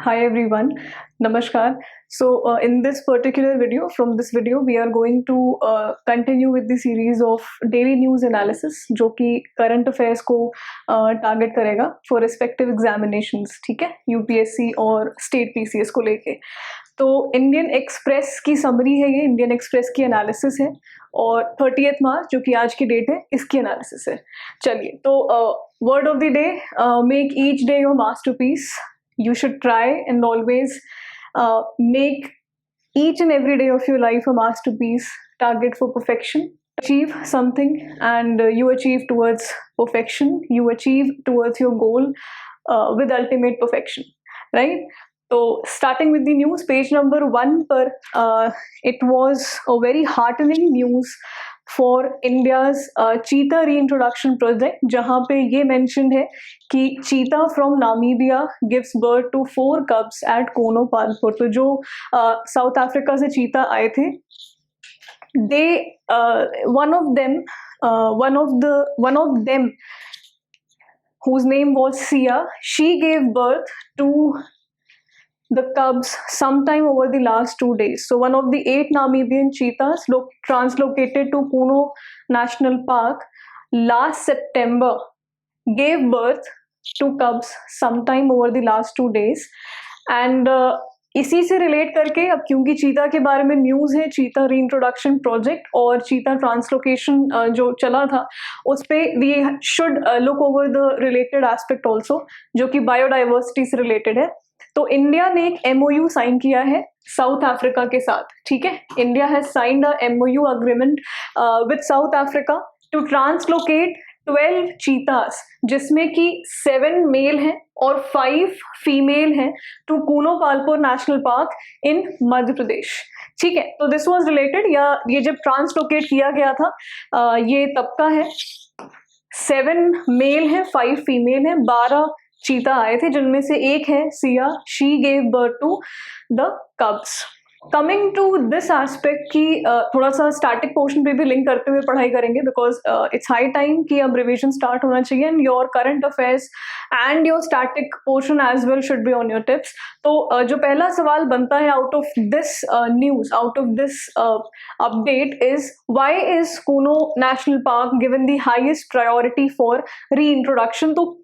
Hi everyone, Namaskar. So in this particular video, from this video, we are going to continue with the series of daily news analysis, जो कि current affairs को target करेगा for respective examinations, ठीक है, UPSC और state PCS को लेके. तो इंडियन एक्सप्रेस की समरी है ये, इंडियन एक्सप्रेस की एनालिसिस है और 30th मार्च जो कि आज की डेट है इसकी एनालिसिस है. चलिए, तो word of the day, make each day your masterpiece. You should try and always make each and every day of your life a masterpiece. Target for perfection. Achieve something and you achieve towards perfection. You achieve towards your goal with ultimate perfection, right? So starting with the news, page number 1 पर it was a very heartening news for India's cheetah reintroduction project, जहाँ पे ये mentioned है कि cheetah from Namibia gives birth to 4 cubs at Kono Palpur. तो जो South Africa से cheetah आए थे, they one of them whose name was Sia, she gave birth to the cubs sometime over the last 2 days. So one of the 8 Namibian cheetahs translocated to Kuno National Park last September gave birth to cubs sometime over the last 2 days. And इसी से relate करके, अब क्योंकि चीता के बारे में news है, चीता रीइंट्रोडक्शन प्रोजेक्ट और चीता ट्रांसलोकेशन जो चला था, उस पर we should look over the related aspect also, जो कि बायोडाइवर्सिटी से रिलेटेड है. तो इंडिया ने एक MOU साइन किया है साउथ अफ्रीका के साथ, ठीक है. India has signed a MOU agreement with South Africa to translocate 12 cheetahs, जिसमें कि 7 मेल हैं और 5 फीमेल हैं, to Kuno Palpur national park in Madhya Pradesh, ठीक है. तो दिस वाज रिलेटेड, या ये जब ट्रांसलोकेट किया गया था ये तब का है. 7 मेल हैं, 5 फीमेल हैं, 12 चीता आए थे, जिनमें से एक है Siya. She gave birth to the cubs. Coming to this aspect की थोड़ा सा स्टैटिक पोर्शन पे भी लिंक करते हुए पढ़ाई करेंगे, बिकॉज इट्स हाई टाइम कि अब रिविजन स्टार्ट होना चाहिए and your current affairs and your static portion as well should be on your tips. तो जो पहला सवाल बनता है out of this news, out of this update is, why is Kuno national park given the highest priority for reintroduction. तो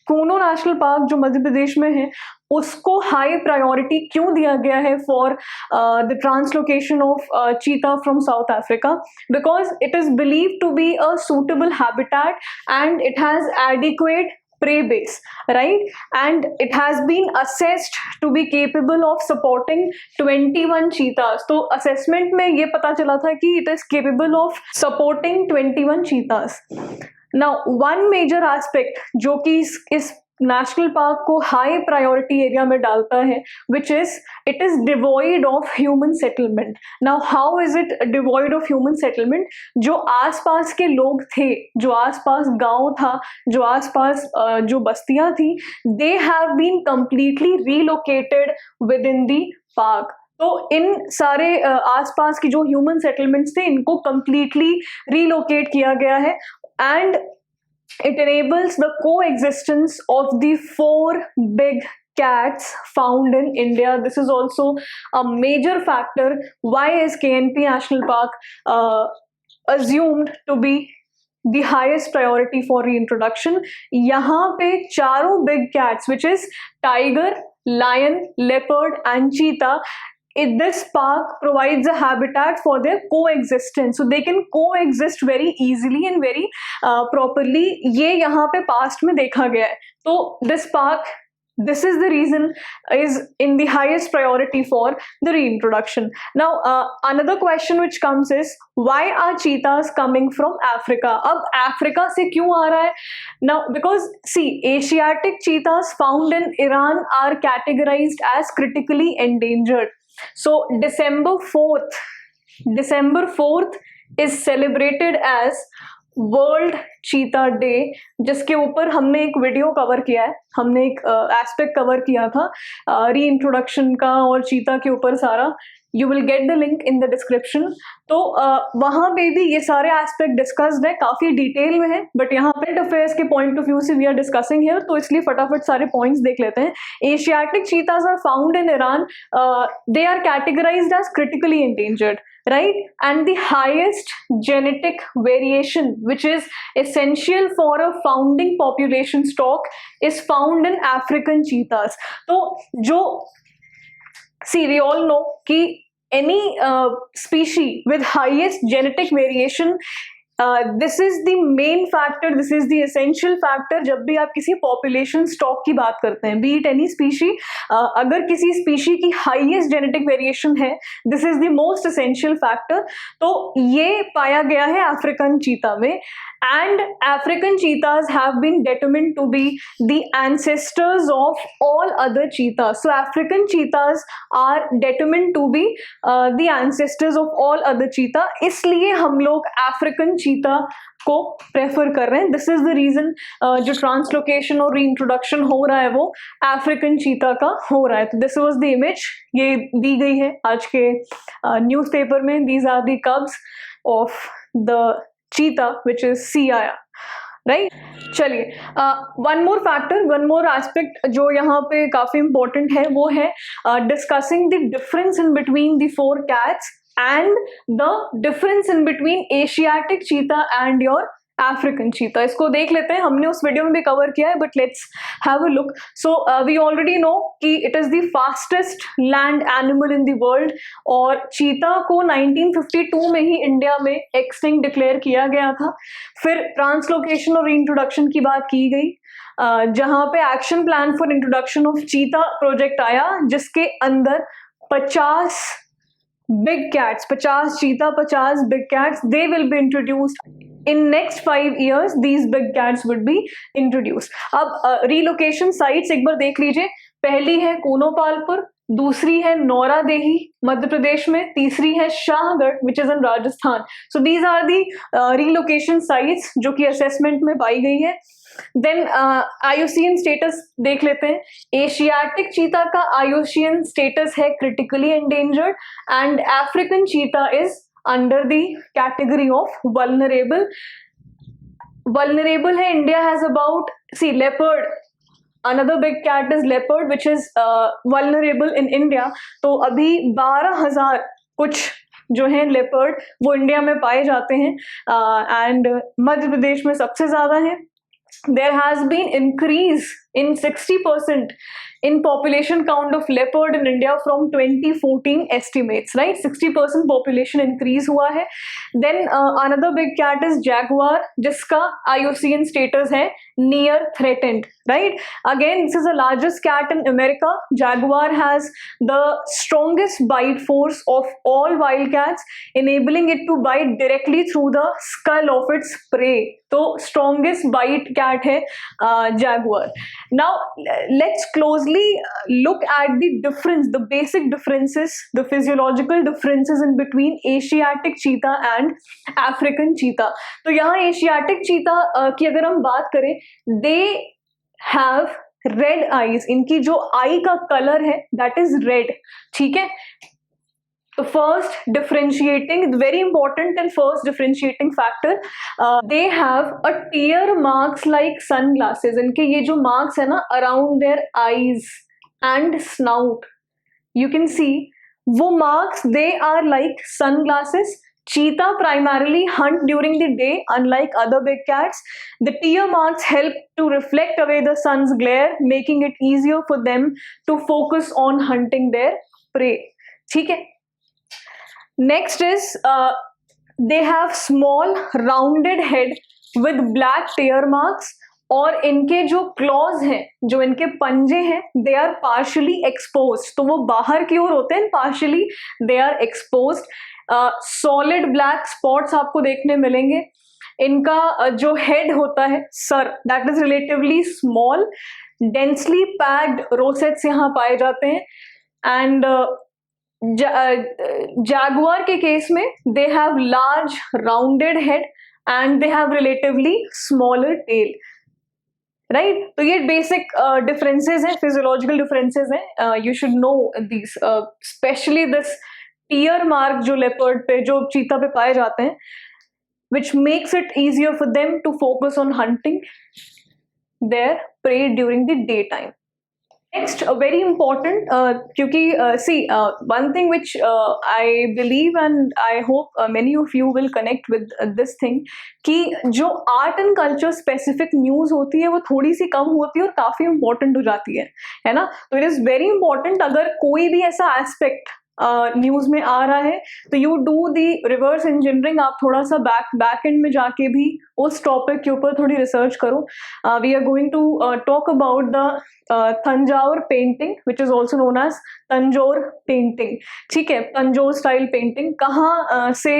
Kuno national park जो मध्य प्रदेश में है, उसको हाई प्रायोरिटी क्यों दिया गया है for the translocation of cheetah from South Africa? Because it is believe to be a suitable habitat and it has adequate prey base, right? And it has been assessed to be capable of supporting 21 cheetahs. तो assessment में ये पता चला था कि it is capable of supporting 21 cheetahs. Now one major aspect जो कि इस नेशनल पार्क को हाई प्रायोरिटी एरिया में डालता है, which is it is devoid of human settlement. Now how is it devoid of human settlement? जो आसपास के लोग थे, जो आसपास गांव था, जो आसपास जो बस्तियां थी, they have been completely relocated within the park. तो इन सारे आसपास की जो ह्यूमन सेटलमेंट्स थे, इनको कंप्लीटली रीलोकेट किया गया है and it enables the coexistence of the 4 big cats found in India. This is also a major factor why is KNP National Park assumed to be the highest priority for reintroduction. यहाँ पे चारों big cats, which is tiger, lion, leopard and cheetah, this park provides a habitat for their coexistence, so they can coexist very easily and very properly. ये यहाँ पे past में देखा गया है. तो this park, this is the reason, is in the highest priority for the reintroduction. Now another question which comes is, why are cheetahs coming from Africa? अब Africa से क्यों आ रहा है? Now because see, Asiatic cheetahs found in Iran are categorized as critically endangered. So December 4th is celebrated as world चीता day, जिसके ऊपर हमने एक वीडियो कवर किया है, हमने एक एस्पेक्ट कवर किया था री इंट्रोडक्शन का और चीता के ऊपर सारा, you will get the link in the description. तो वहाँ पे भी ये सारे एस्पेक्ट डिस्कस्ड है, काफ़ी डिटेल में है, बट यहाँ पे अफेयर्स के पॉइंट ऑफ व्यू से वी आर डिस्कसिंग हियर, तो इसलिए फटाफट सारे पॉइंट्स देख लेते हैं। Asiatic cheetahs are found in Iran, they are categorized as critically endangered, right? And the highest genetic variation which is essential for a founding population stock is found in African cheetahs. तो जो see we all know कि any species with highest genetic variation, this is the main factor, this is the essential factor जब भी आप किसी population stock की बात करते हैं, be it any species, अगर किसी species की highest genetic variation है, this is the most essential factor। तो ये पाया गया है African cheetah में, and African cheetahs have been determined to be the ancestors of all other cheetahs. So African cheetahs are determined to be the ancestors of all other cheetah, इसलिए हम लोग African cheetah को prefer कर रहे हैं। This is the reason जो translocation और reintroduction हो रहा है वो अफ्रीकन चीता का हो रहा है। तो दिस वाज द इमेज, ये दी गई है आज के न्यूज़पेपर में। These are the cubs of the cheetah which is Siaya, right. चलिए, one more factor, one more aspect जो यहाँ पे काफी इंपॉर्टेंट है वो है discussing the difference in between the four cats and the difference in between Asiatic cheetah and your African cheetah। इसको देख लेते हैं, हमने उस वीडियो में भी कवर किया है, but let's have a look. So we already know कि it is the fastest land animal in the world, और चीता को 1952 में ही इंडिया में एक्सटिंक्ट डिक्लेयर किया गया था। फिर ट्रांसलोकेशन और इंट्रोडक्शन की बात की गई, जहाँ पे action plan for introduction of चीता प्रोजेक्ट आया, जिसके अंदर 50 big cats, 50 cheetah, 50 big cats, they will be introduced in next 5 years। these big cats would be introduced। अब relocation sites एक बार देख लीजिए, पहली है कोनोपालपुर, दूसरी है नौरादेही मध्य प्रदेश में, तीसरी है Shahgarh which is in Rajasthan. So these are the relocation sites जो कि असेसमेंट में पाई गई है। देन आईयूसीएन स्टेटस देख लेते हैं। एशियाटिक चीता का आईयूसीएन स्टेटस है critically endangered, and African cheetah is under the category of vulnerable. Vulnerable है, India has about, see leopard, another big cat is leopard which is vulnerable in India। तो अभी 12,000 कुछ जो हैं leopard वो India में पाए जाते हैं, एंड मध्य प्रदेश में सबसे ज्यादा है। There has been increase in 60% in population count of leopard in India from 2014 estimates, right? 60% population increase हुआ है। Then another big cat is jaguar, जिसका IUCN status है near threatened, right? Again, this is the largest cat in America। Jaguar has the strongest bite force of all wild cats, enabling it to bite directly through the skull of its prey। तो strongest bite cat है jaguar। Now let's closely look at the difference, the basic differences, the physiological differences in between Asiatic cheetah and African cheetah। तो यहाँ Asiatic cheetah की अगर हम बात करें, they have red eyes, इनकी जो eye का color है that is red, ठीक है। तो first differentiating, very important and first differentiating factor, they have a tear marks like sunglasses। इनके ये जो marks है ना around their eyes and snout, you can see वो marks they are like sunglasses। Cheetah primarily hunt during the day, unlike other big cats। The tear marks help to reflect away the sun's glare, making it easier for them to focus on hunting their prey, ठीक है। Next is they have small rounded head with black tear marks, और इनके जो clause हैं, जो इनके पंजे हैं, दे आर पार्शियली एक्सपोज्ड। तो वो बाहर की ओर होते हैं, partially they are exposed. Solid black spots आपको देखने मिलेंगे। इनका जो हेड होता है, sir, that is relatively small. Densely packed rosettes यहाँ पाए जाते हैं। एंड जागुआर के केस में they have large rounded head and they have relatively smaller tail, right. तो ये बेसिक डिफरेंसेस हैं, फिजियोलॉजिकल डिफरेंसेस हैं। You should know these, specially this tear mark जो लेपर्ड पे, जो चीता पे पाए जाते हैं, which makes it easier for them to focus on hunting their prey during the daytime. Next, very important, क्योंकि see, one thing which I believe and I hope many of you will connect with this thing, कि जो art and culture specific news होती है वो थोड़ी सी कम होती है और काफ़ी इंपॉर्टेंट हो जाती है ना. तो इट इज़ वेरी इंपॉर्टेंट, अगर कोई भी ऐसा एस्पेक्ट न्यूज़ में आ रहा है तो you do the reverse engineering, आप थोड़ा सा बैक एंड में जाके भी उस टॉपिक के ऊपर थोड़ी रिसर्च करो. We are going to talk about the Thanjavur painting which is also known as Tanjore painting. ठीक है, तंजौर स्टाइल पेंटिंग कहाँ से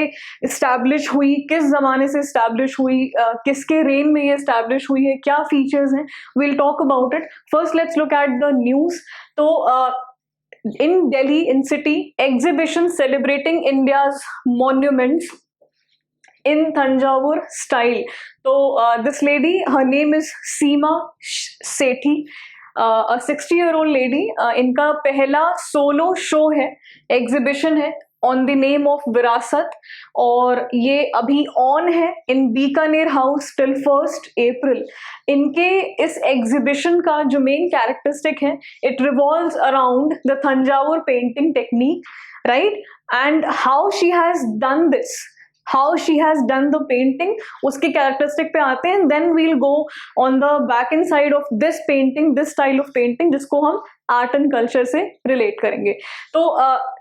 इस्टेब्लिश हुई, किस जमाने से इस्टेब्लिश हुई, किसके रेन में ये इस्टेब्लिश हुई है, क्या फीचर्स हैं, will talk about it. First let's look at the news. तो in Delhi, in city, exhibition celebrating India's monuments in Thanjavur style. So this lady, her name is Seema Sethi, a 60-year-old lady. इनका पहला solo show है, exhibition है on the name of Virasat, और ये अभी on है in Bikaner house till 1 April. इनके इस एग्जीबिशन का जो मेन कैरेक्टरिस्टिक है, it revolves around the Thanjavur painting technique, right, and how she has done this, how she has done the painting, उसके कैरेक्टरिस्टिक पे आते हैं. Then we'll go on the back end side of this painting, this style of painting, जिसको हम art and culture से relate करेंगे. तो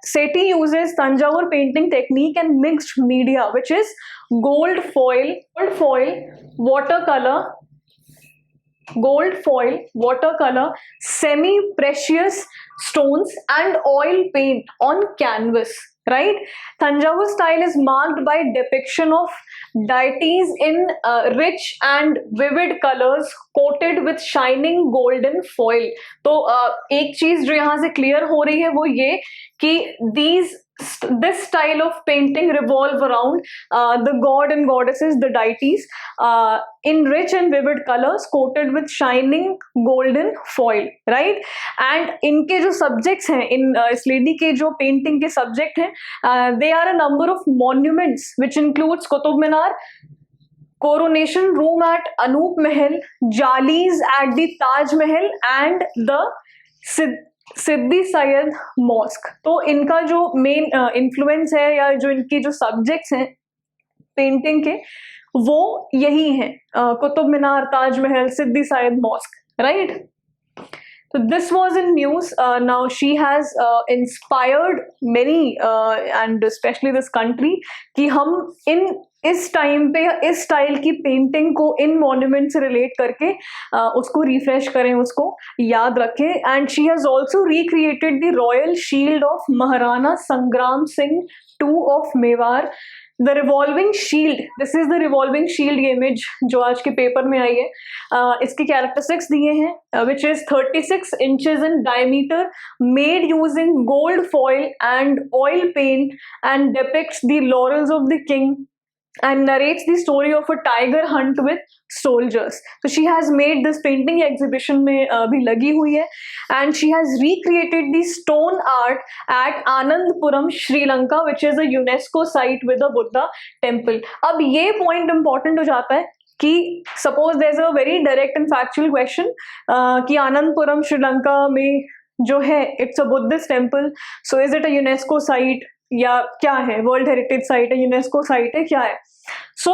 Sethi uses Thanjavur painting technique and mixed media which is gold foil, watercolor, semi-precious stones and oil paint on canvas, right? Thanjavur style is marked by depiction of deities in rich and vivid colors coated with shining golden foil. तो एक चीज जो यहाँ से clear हो रही है वो ये कि this style of painting revolve around the god and goddesses, the deities, in rich and vivid colors coated with shining golden foil, right? And इनके जो subjects हैं, इस lady के जो painting के subject हैं, they are a number of monuments which includes Qutub Minar, coronation room at Anoop Mahal, Jalis at the Taj Mahal and the Sidi Saiyyed mosque. तो इनका जो मेन इन्फ्लुएंस है या जो इनकी जो सब्जेक्ट्स हैं पेंटिंग के, वो यही हैं, Qutub Minar, Taj Mahal, Siddi Saiyyed mosque, right. So this was in news. Now she has inspired many and especially this country कि हम इस टाइम पे इस स्टाइल की पेंटिंग को इन मॉन्यूमेंट से रिलेट करके उसको रिफ्रेश करें, उसको याद रखें. And she has also recreated the royal shield of Maharana Sangram Singh II of Mewar. The revolving shield, this is the revolving shield, ये इमेज जो आज के पेपर में आई है, इसके कैरेक्टरिस्टिक्स दिए हैं, which is 36 inches in diameter, made using gold foil and oil paint, and depicts the laurels of the king and narrates the story of a tiger hunt with soldiers. So she has made this painting exhibition में भी लगी हुई है, and she has recreated the stone art at Anandpuram, Sri Lanka, which is a UNESCO site with a Buddha temple. अब ये point important हो जाता है कि suppose there's a very direct and factual question कि आनंदपुरम श्रीलंका में जो है it's a Buddhist temple, so is it a UNESCO site या क्या है, वर्ल्ड हेरिटेज साइट है, यूनेस्को साइट है, क्या है. सो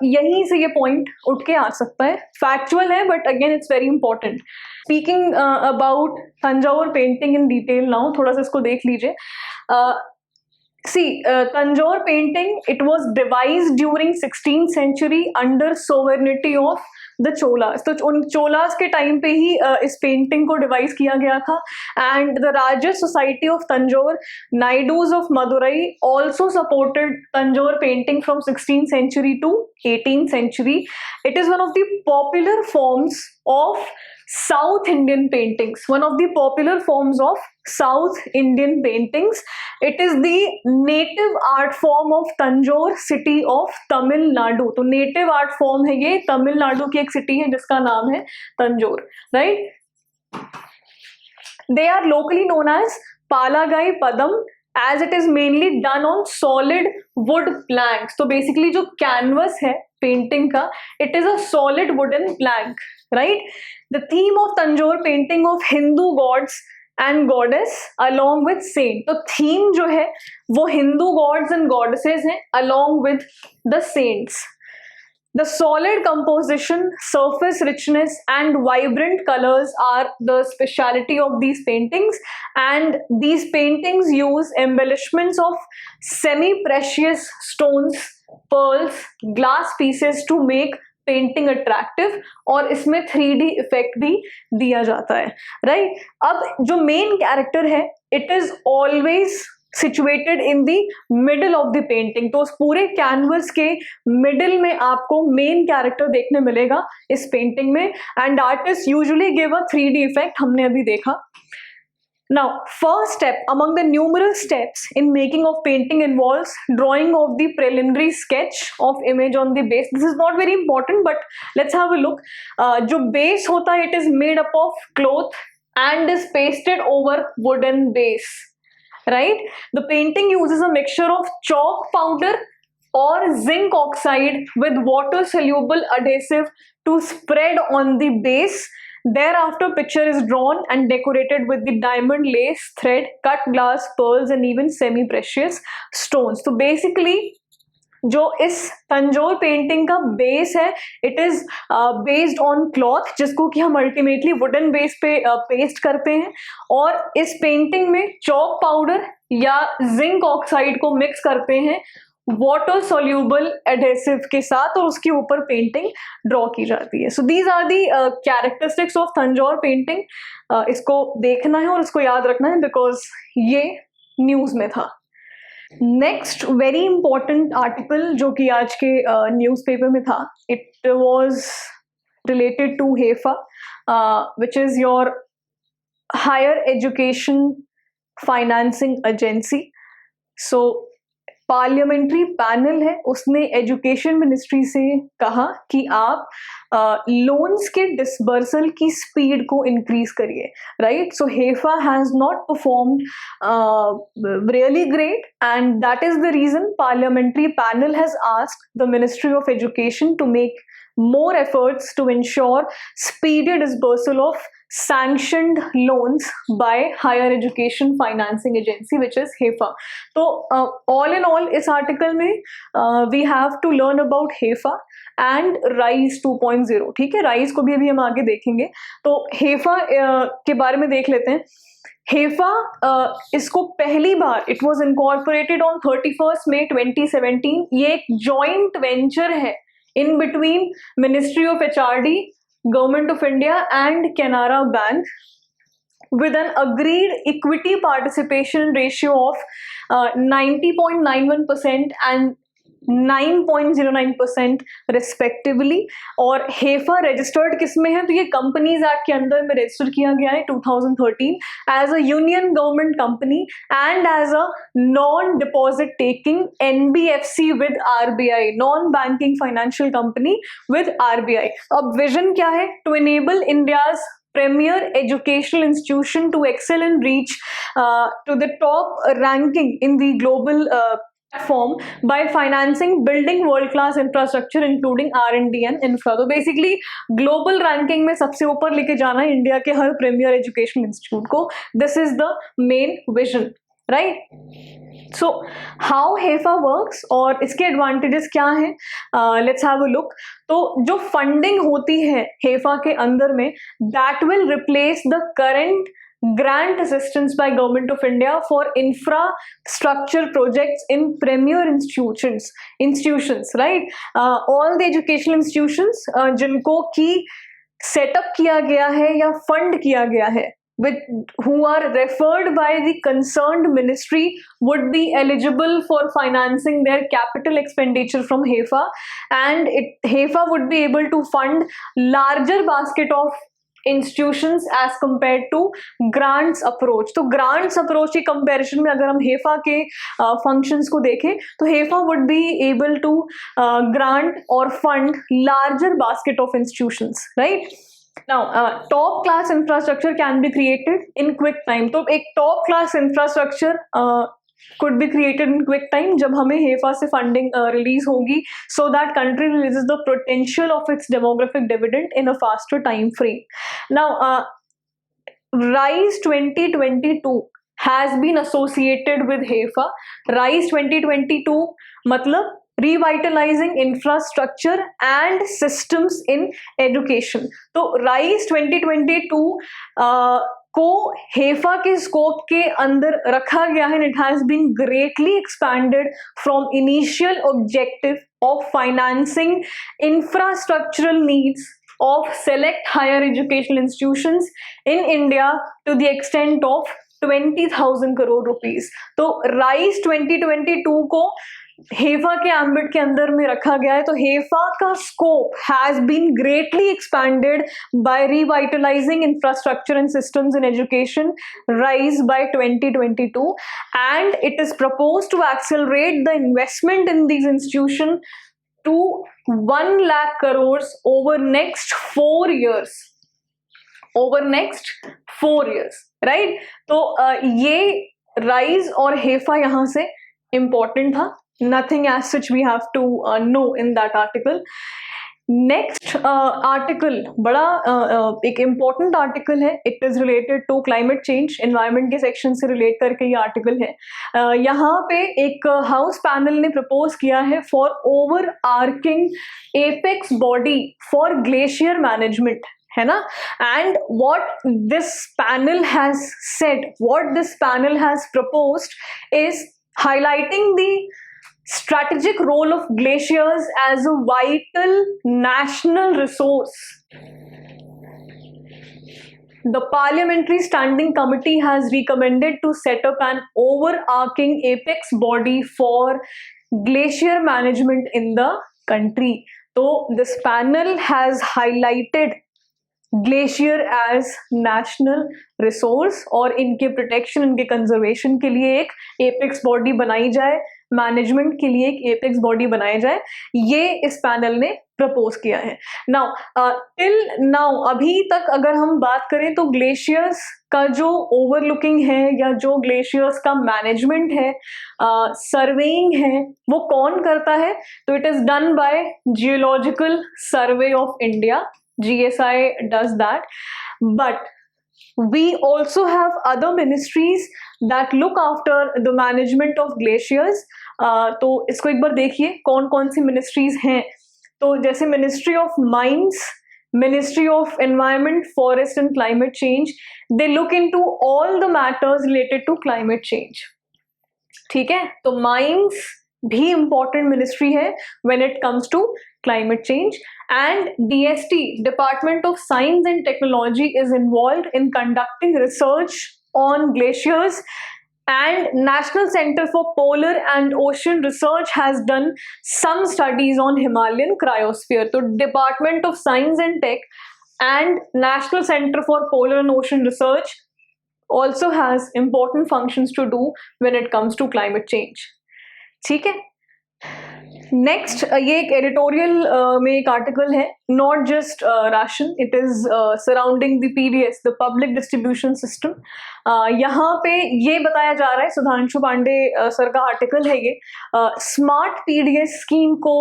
यहीं से ये पॉइंट उठ के आ सकता है, फैक्चुअल है but again it's very important. Speaking about Thanjavur painting in detail now, थोड़ा सा इसको देख लीजिए. Tanjore painting, it was devised during 16th century under sovereignty of the Cholas. तो उन चोलास के टाइम पे ही इस पेंटिंग को डिवाइस किया गया था. And the Rajas society of Tanjore, Naidus of Madurai also supported Tanjore painting from 16th century to 18th century. It is one of the popular forms of South Indian paintings, one of the popular forms of South Indian paintings. It is the native art form of Tanjore city of Tamil Nadu. तो native art form है ये, तमिलनाडु की एक city है जिसका नाम है Tanjore, right? They are locally known as Palagai Padam as it is mainly done on solid wood planks. तो basically जो canvas है painting का, it is a solid wooden plank, right? The theme of Tanjore painting of Hindu gods and goddess along with saint. तो theme जो है वो Hindu gods and goddesses हैं along with the saints. The solid composition, surface richness and vibrant colors are the speciality of these paintings, and these paintings use embellishments of semi-precious stones, pearls, glass pieces to make painting attractive, और इसमें 3D effect भी दिया जाता है, right? अब जो main character है, it is always situated in the middle of the painting. तो उस पूरे कैनवस के मिडल में आपको मेन कैरेक्टर देखने मिलेगा इस पेंटिंग में, and artist usually give a 3D effect, हमने अभी देखा. Now, first step among the numerous steps in making of painting involves drawing of the preliminary sketch of image on the base. This is not very important, but let's have a look. जो base होता है, it is made up of cloth and is pasted over wooden base, right? The painting uses a mixture of chalk powder or zinc oxide with water soluble adhesive to spread on the base. Thereafter, picture is drawn and decorated with the diamond, lace, thread, cut glass, pearls and even semi-precious stones. तो basically जो इस Tanjore painting का base है, it is based on cloth, जिसको कि हम ultimately wooden base पे paste करते हैं, और इस पेंटिंग में चॉक पाउडर या जिंक ऑक्साइड को मिक्स करते हैं वाटर सोल्यूबल एडहेसिव के साथ, और उसके ऊपर पेंटिंग ड्रॉ की जाती है. So these are the characteristics of Tanjore painting. इसको देखना है और इसको याद रखना है बिकॉज ये न्यूज में था. नेक्स्ट वेरी इंपॉर्टेंट आर्टिकल जो कि आज के न्यूज़पेपर में था, it was related to HEFA, which is your higher education financing agency. So parliamentary panel है, उसने एजुकेशन मिनिस्ट्री से कहा कि आप लोन्स के डिसबर्सल की स्पीड को इंक्रीज करिए, right? So HEFA has not performed really great, and that is the reason parliamentary panel has asked the ministry of education to make more efforts to ensure speedy disbursal of sanctioned loans by higher education financing agency, which is HEFA. तो all in all इस article में we have to learn about HEFA and RISE 2.0. ठीक है, RISE को भी अभी हम आगे देखेंगे. तो HEFA के बारे में देख लेते हैं. हेफा इसको पहली बार इट वॉज इनकॉर्पोरेटेड ऑन 31 मई 2017. ये एक जॉइंट वेंचर है in between Ministry of HRD, Government of India and Canara Bank, with an agreed equity participation ratio of 90.91% and 9.09% respectively. और हेफा रजिस्टर्ड किस में है? तो ये कंपनीज एक्ट के अंदर में रजिस्टर किया गया है 2013 as a union government company and as a non deposit taking NBFC with RBI, non banking financial company with RBI. अब विजन क्या है? To enable India's premier educational institution to excel and reach to the top ranking in the global platform by financing building world class infrastructure including R&D and infra. तो basically global ranking में सबसे ऊपर लेके जाना है India के हर premier education institute को. This is the main vision, right? So how HEFA works और इसके advantages क्या हैं? Let's have a look. तो जो funding होती है HEFA के अंदर में, that will replace the current grant assistance by Government of India for infrastructure projects in premier institutions, right? All the educational institutions जिनको की सेटअप किया गया है या फंड किया गया है, who are referred by the concerned ministry, would be eligible for financing their capital expenditure from HEFA, and HEFA would be able to fund larger basket of institutions as compared to grants approach. तो grants approach के comparison में अगर हम HEFA के functions को देखें तो HEFA would be able to grant or fund larger basket of institutions, right? Now, top class infrastructure can be created in quick time. तो एक top class infrastructure could be created in quick time जब हमें हेफा से funding release होगी, so that country releases the potential of its demographic dividend in a faster time frame. Now, RISE 2022 has been associated with HEFA. RISE 2022 मतलब revitalizing infrastructure and systems in education. तो RISE 2022 को हेफा के scope के अंदर रखा गया है. It has been greatly expanded from initial objective of financing infrastructural needs of select higher educational institutions in India to the extent of 20,000 crore rupees. तो RISE 2022 को हेफा के एम्बिट के अंदर में रखा गया है. तो हेफा का scope has been greatly expanded by revitalising infrastructure and systems in education, rise by 2022, and it is proposed to accelerate the investment in these institution to 1 lakh crores over next 4 years. Over next 4 years, right? तो ये rise और हेफा यहाँ से important था. Nothing as such we have to know in that article. Next article बड़ा एक important article है. It is related to climate change. Environment के सेक्शन से रिलेट करके ये आर्टिकल है. यहाँ पे एक हाउस पैनल ने प्रपोज किया है for overarching apex body for glacier management, है ना. And what this panel has said, what this panel has proposed is highlighting the strategic role of glaciers as a vital national resource. The Parliamentary Standing Committee has recommended to set up an overarching apex body for glacier management in the country. So this panel has highlighted glacier as national resource और इनके protection, इनके conservation के लिए एक apex body बनाई जाए, management के लिए एक एपेक्स बॉडी बनाई जाए. ये इस पैनल ने प्रपोज किया है. नाउ टिल नाउ अभी तक अगर हम बात करें तो ग्लेशियर्स का जो ओवरलुकिंग है या जो ग्लेशियर्स का मैनेजमेंट है, सर्वेइंग है, वो कौन करता है? तो it is done by geological survey of India. GSI does that, but we also have other ministries that look after the management of glaciers. तो इसको एक बार देखिए कौन कौन सी मिनिस्ट्रीज हैं. तो जैसे ministry of mines, ministry of environment, forest and climate change, they look into all the matters related to climate change. ठीक है, तो माइंस भी इंपॉर्टेंट मिनिस्ट्री है when it comes to climate change. And DST, Department of Science and Technology, is involved in conducting research on glaciers, and National Center for Polar and Ocean Research has done some studies on Himalayan cryosphere. So Department of Science and Tech and National Center for Polar and Ocean Research also has important functions to do when it comes to climate change. ठीक है. Next ये एक editorial में एक article है, not just ration, it is surrounding the PDS, the public distribution system. यहाँ पे ये बताया जा रहा है, सुधांशु पांडे सर का आर्टिकल है ये, स्मार्ट PDS स्कीम को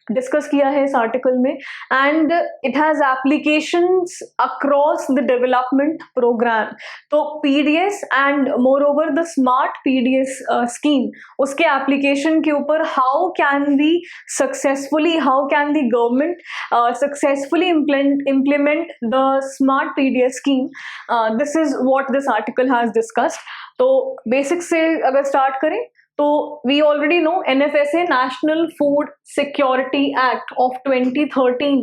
डिस्कस किया है इस आर्टिकल में. And it has applications across the development program. तो PDS and moreover the smart PDS scheme, उसके एप्लीकेशन के ऊपर how can we successfully, how can the government successfully implement the smart PDS scheme. This is what this article has discussed. तो basic से अगर start करें तो we already know NFSA, National Food Security Act of 2013,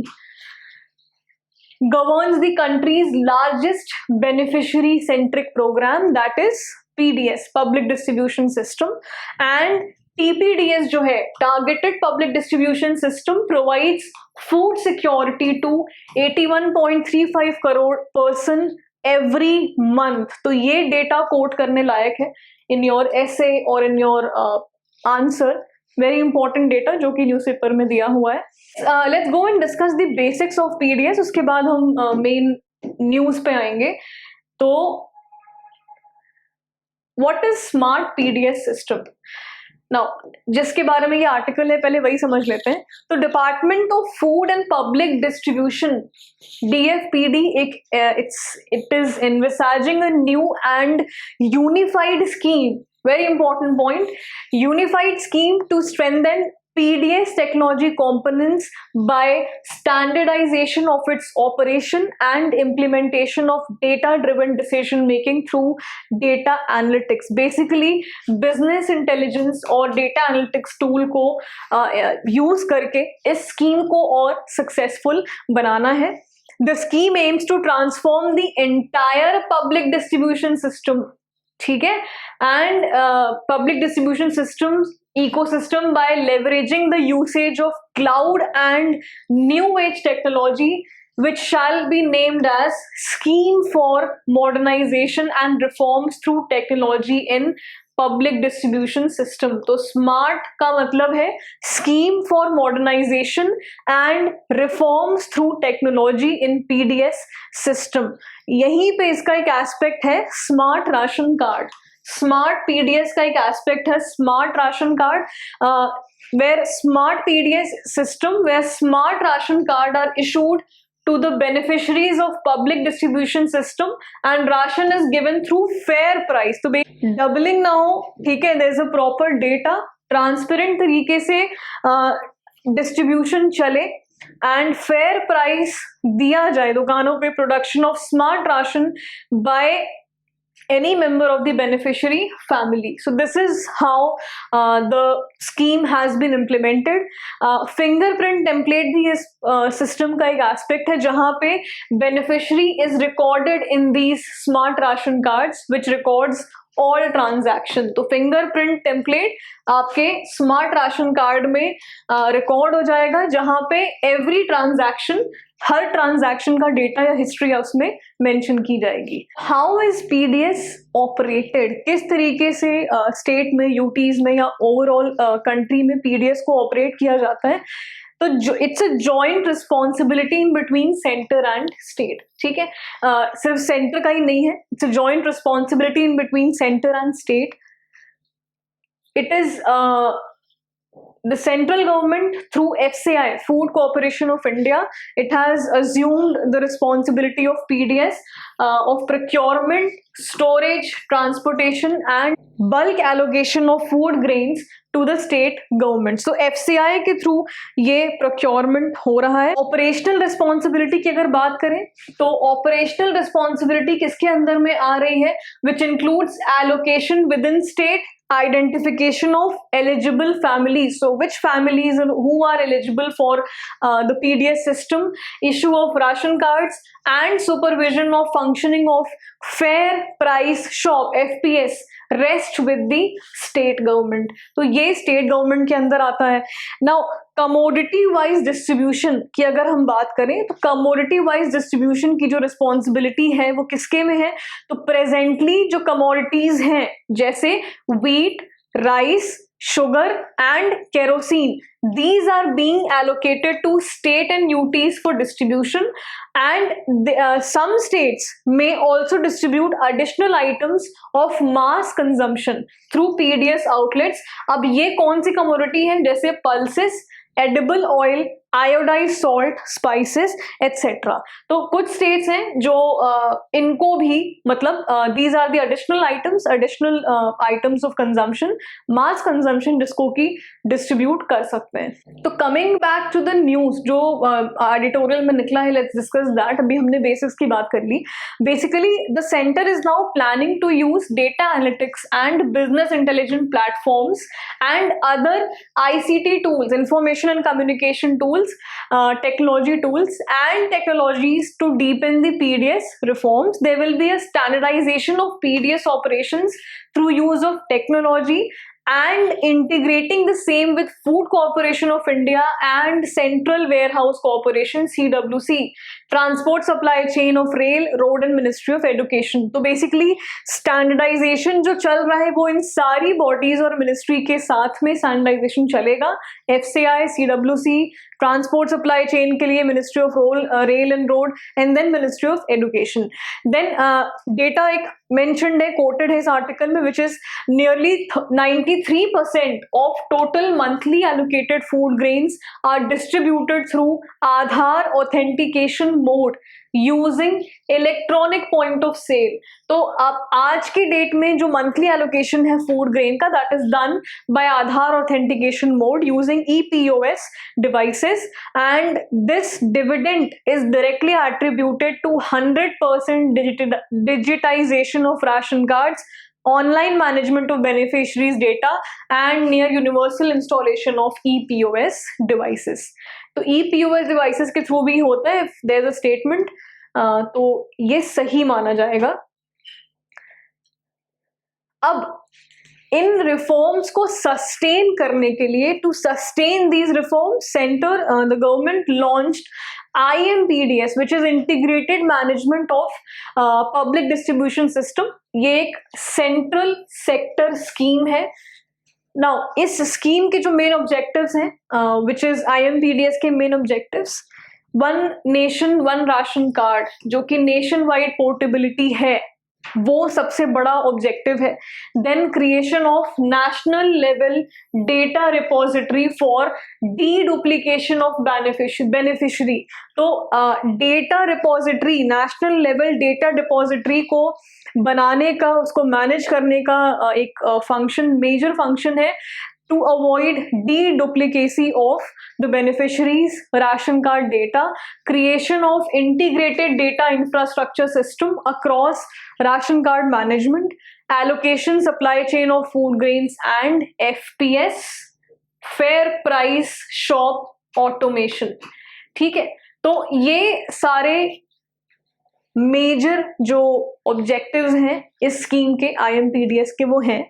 governs the country's largest beneficiary centric program, that is PDS, Public Distribution System. And TPDS जो है, Targeted Public Distribution System, provides food security to 81.35 crore person every month. तो ये data coat करने लायक है in your essay or in your answer. Very important data जो कि newspaper में दिया हुआ है. Let's go and discuss the basics of PDS. उसके बाद हम मेन न्यूज़ पे आएंगे. तो what is smart PDS system? Now जिसके बारे में ये आर्टिकल है पहले वही समझ लेते हैं. तो department of food and public distribution DFPD it is envisaging a new and unified scheme, very important point, unified scheme to strengthen PDS technology components by standardization of its operation and implementation of data-driven decision making through data analytics. Basically, business intelligence और data analytics tool को use करके इस scheme को और successful बनाना है. The scheme aims to transform the entire public distribution system, ठीक है, and public distribution systems ecosystem by leveraging the usage of cloud and new age technology, which shall be named as Scheme for Modernization and Reforms through Technology in Public Distribution System. तो smart का मतलब है scheme for modernisation and reforms through technology in PDS system. यहीं पे इसका एक aspect है smart ration card. Smart PDS का एक एस्पेक्ट है smart ration card, where smart PDS system, where smart ration card are issued to the beneficiaries of public distribution system and ration is given through fair price. तो doubling now, ठीक है, there is a proper data, transparent तरीके से distribution चले and fair price दिया जाए दुकानों पे production of smart ration by any member of the beneficiary family. So this is how the scheme has been implemented. Fingerprint template भी इस system का एक aspect है जहाँ पे beneficiary is recorded in these smart ration cards which records all transaction. तो fingerprint template आपके smart ration card में record हो जाएगा जहाँ पे every transaction, हर ट्रांजैक्शन का डेटा या हिस्ट्री उसमें मेंशन की जाएगी. How is PDS operated? किस तरीके से स्टेट में, यूटीज में या ओवरऑल कंट्री में PDS को ऑपरेट किया जाता है? तो it's a joint responsibility in between centre and state. ठीक है, सिर्फ सेंटर का ही नहीं है, it's a joint responsibility in between centre and state. It is the central government through FCI, Food Corporation of India, it has assumed the responsibility of PDS of procurement, storage, transportation and bulk allocation of food grains to the state government. So FCI के through ये procurement हो रहा है. Operational responsibility की अगर बात करें तो operational responsibility किसके अंदर में आ रही है? Which includes allocation within state, identification of eligible families, so which families who are eligible for the PDS system, issue of ration cards and supervision of functioning of fair price shop FPS rest with the state government. तो ये state government के अंदर आता है. Now commodity wise distribution की अगर हम बात करें तो commodity wise distribution की जो responsibility है वो किसके में है? तो presently जो commodities हैं जैसे wheat, rice, sugar and kerosene, these are being allocated to state and UTs for distribution, and some states may also distribute additional items of mass consumption through PDS outlets. अब ये कौन सी commodity है? जैसे pulses, edible oil, iodized salt, spices, etc. तो कुछ states हैं जो इनको भी मतलब these are the additional items of consumption, mass consumption जिसको कि distribute कर सकते हैं. तो coming back to the news जो editorial में निकला है, let's discuss that. अभी हमने basics की बात कर ली. Basically the center is now planning to use data analytics and business intelligence platforms and other ICT tools, information and communication tools, technology tools and technologies to deepen the PDS reforms. There will be a standardization of PDS operations through use of technology and integrating the same with Food Corporation of India and Central Warehouse Corporation CWC, Transport Supply Chain of Rail, Road and Ministry of Education. तो basically standardization जो चल रहा है वो इन सारी bodies और ministry के साथ में standardization चलेगा. FCI, CWC, transport supply chain के लिए ministry of rail and road, and then ministry of education. Then data एक mentioned है, quoted है इस आर्टिकल में, which is nearly 93% of total monthly allocated food grains are distributed through Aadhaar authentication mode using electronic point of sale. तो अब आज की date में जो मंथली एलोकेशन है फूड ग्रेन का, that is done by Aadhaar authentication mode using EPOS devices, and this dividend is directly attributed to 100% digitization of ration cards, online management of beneficiaries data, and near universal installation of EPOS devices. तो EPOS devices के through भी होता है, if there is a statement, तो ये सही माना जाएगा. अब इन रिफॉर्म्स को सस्टेन करने के लिए, to sustain these reforms, centre the government launched IMPDS, which is Integrated Management of Public Distribution System. ये एक सेंट्रल सेक्टर स्कीम है. नाउ इस स्कीम के जो मेन ऑब्जेक्टिव्स हैं, विच इज IMPDS के main objectives, one nation one ration card, जो कि नेशन वाइड पोर्टेबिलिटी है, वो सबसे बड़ा ऑब्जेक्टिव है. Then creation of national level data repository for deduplication of beneficiary. तो data repository, national level data depository को बनाने का, उसको मैनेज करने का एक फंक्शन, मेजर फंक्शन है to avoid deduplicacy of the beneficiaries ration card data, creation of integrated data infrastructure system across ration card management, allocation supply chain of food grains and FPS, fair price shop automation. ठीक है, तो ये सारे major जो objectives हैं इस scheme के, IMPDS के, वो हैं.